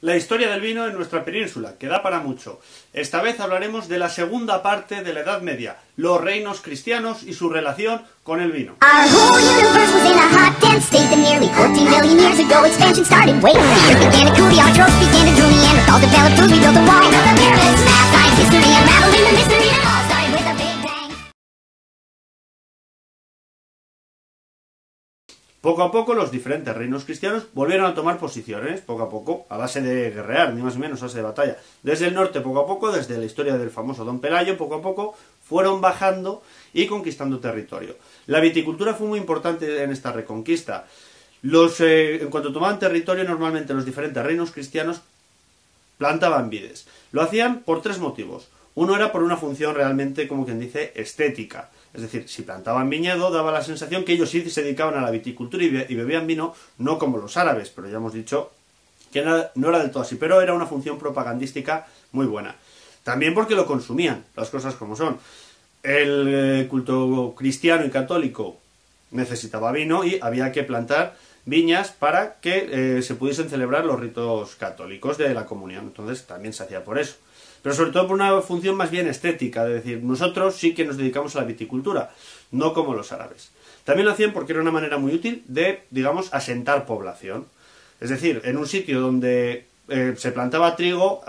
La historia del vino en nuestra península, que da para mucho. Esta vez hablaremos de la segunda parte de la Edad Media, los reinos cristianos y su relación con el vino. Poco a poco los diferentes reinos cristianos volvieron a tomar posiciones, poco a poco, a base de guerrear, ni más ni menos a base de batalla. Desde el norte, poco a poco, desde la historia del famoso Don Pelayo, poco a poco, fueron bajando y conquistando territorio. La viticultura fue muy importante en esta reconquista. En cuanto tomaban territorio, normalmente los diferentes reinos cristianos plantaban vides. Lo hacían por tres motivos. Uno era por una función realmente, como quien dice, estética. Es decir, si plantaban viñedo, daba la sensación que ellos sí se dedicaban a la viticultura y bebían vino, no como los árabes, pero ya hemos dicho que no era del todo así, pero era una función propagandística muy buena. También porque lo consumían, las cosas como son. El culto cristiano y católico necesitaba vino y había que plantar viñas para que se pudiesen celebrar los ritos católicos de la comunión. Entonces también se hacía por eso. Pero sobre todo por una función más bien estética, de decir, nosotros sí que nos dedicamos a la viticultura, no como los árabes. También lo hacían porque era una manera muy útil de, digamos, asentar población. Es decir, en un sitio donde se plantaba trigo,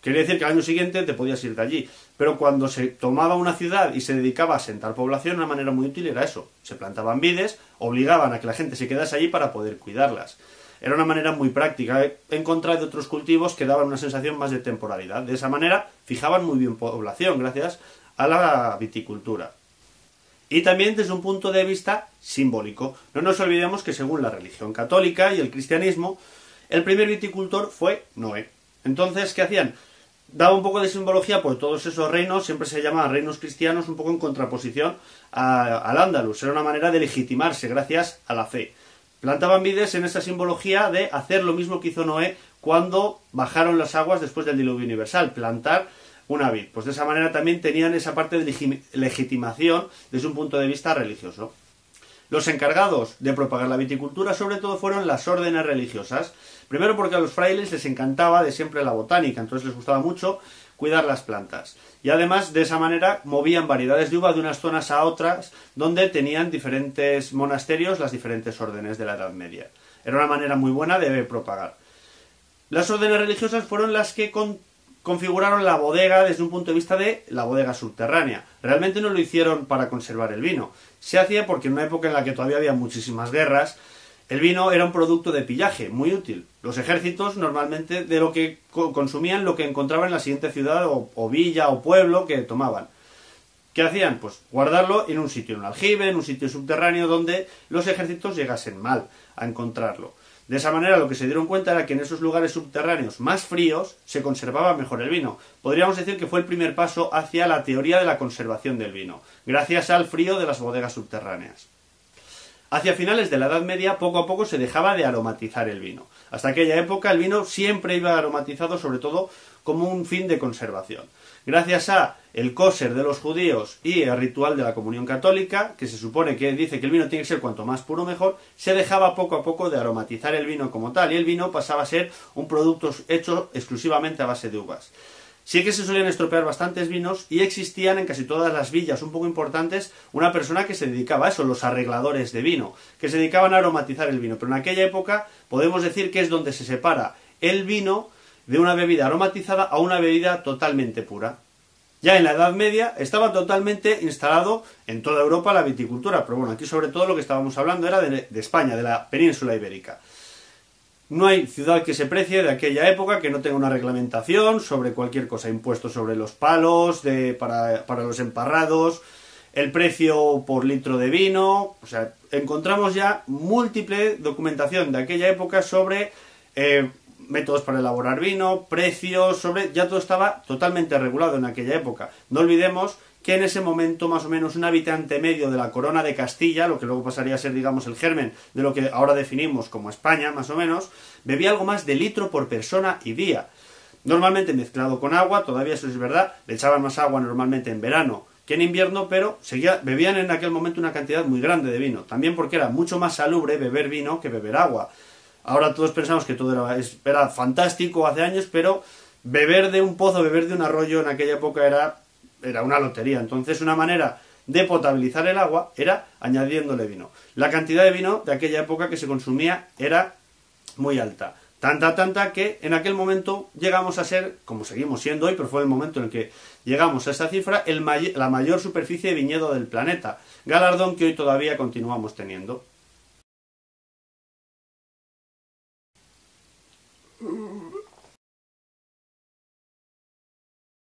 quería decir que al año siguiente te podías ir de allí. Pero cuando se tomaba una ciudad y se dedicaba a asentar población, una manera muy útil era eso. Se plantaban vides, obligaban a que la gente se quedase allí para poder cuidarlas. Era una manera muy práctica, en contra de otros cultivos que daban una sensación más de temporalidad. De esa manera fijaban muy bien población, gracias a la viticultura. Y también desde un punto de vista simbólico. No nos olvidemos que según la religión católica y el cristianismo, el primer viticultor fue Noé. Entonces, ¿qué hacían? Daba un poco de simbología, pues todos esos reinos siempre se llamaban reinos cristianos, un poco en contraposición al Andalus. Era una manera de legitimarse gracias a la fe. Plantaban vides en esa simbología de hacer lo mismo que hizo Noé cuando bajaron las aguas después del diluvio universal, plantar una vid. Pues de esa manera también tenían esa parte de legitimación desde un punto de vista religioso. Los encargados de propagar la viticultura sobre todo fueron las órdenes religiosas. Primero porque a los frailes les encantaba de siempre la botánica, entonces les gustaba mucho cuidar las plantas. Y además, de esa manera, movían variedades de uva de unas zonas a otras, donde tenían diferentes monasterios, las diferentes órdenes de la Edad Media. Era una manera muy buena de propagar. Las órdenes religiosas fueron las que configuraron la bodega desde un punto de vista de la bodega subterránea. Realmente no lo hicieron para conservar el vino. Se hacía porque en una época en la que todavía había muchísimas guerras, el vino era un producto de pillaje, muy útil. Los ejércitos normalmente de lo que consumían lo que encontraban en la siguiente ciudad o villa o pueblo que tomaban. ¿Qué hacían? Pues guardarlo en un sitio, en un aljibe, en un sitio subterráneo donde los ejércitos llegasen mal a encontrarlo. De esa manera lo que se dieron cuenta era que en esos lugares subterráneos más fríos se conservaba mejor el vino. Podríamos decir que fue el primer paso hacia la teoría de la conservación del vino, gracias al frío de las bodegas subterráneas. Hacia finales de la Edad Media, poco a poco se dejaba de aromatizar el vino. Hasta aquella época el vino siempre iba aromatizado, sobre todo como un fin de conservación. Gracias a el kosher de los judíos y el ritual de la comunión católica, que se supone que dice que el vino tiene que ser cuanto más puro mejor, se dejaba poco a poco de aromatizar el vino como tal, y el vino pasaba a ser un producto hecho exclusivamente a base de uvas. Sí que se solían estropear bastantes vinos y existían en casi todas las villas un poco importantes una persona que se dedicaba a eso, los arregladores de vino, que se dedicaban a aromatizar el vino. Pero en aquella época podemos decir que es donde se separa el vino de una bebida aromatizada a una bebida totalmente pura. Ya en la Edad Media estaba totalmente instalado en toda Europa la viticultura, pero bueno, aquí sobre todo lo que estábamos hablando era de España, de la península ibérica. No hay ciudad que se precie de aquella época que no tenga una reglamentación sobre cualquier cosa, impuestos sobre los palos, para los emparrados, el precio por litro de vino. O sea, encontramos ya múltiple documentación de aquella época sobre métodos para elaborar vino, precios, ya todo estaba totalmente regulado en aquella época. No olvidemos que en ese momento más o menos un habitante medio de la corona de Castilla, lo que luego pasaría a ser, digamos, el germen de lo que ahora definimos como España, más o menos, bebía algo más de litro por persona y día. Normalmente mezclado con agua, todavía eso es verdad, le echaban más agua normalmente en verano que en invierno, pero bebían en aquel momento una cantidad muy grande de vino. También porque era mucho más salubre beber vino que beber agua. Ahora todos pensamos que todo era fantástico hace años, pero beber de un pozo, beber de un arroyo en aquella época era una lotería. Entonces una manera de potabilizar el agua era añadiéndole vino. La cantidad de vino de aquella época que se consumía era muy alta. Tanta que en aquel momento llegamos a ser, como seguimos siendo hoy, pero fue el momento en el que llegamos a esa cifra, la mayor superficie de viñedo del planeta. Galardón que hoy todavía continuamos teniendo.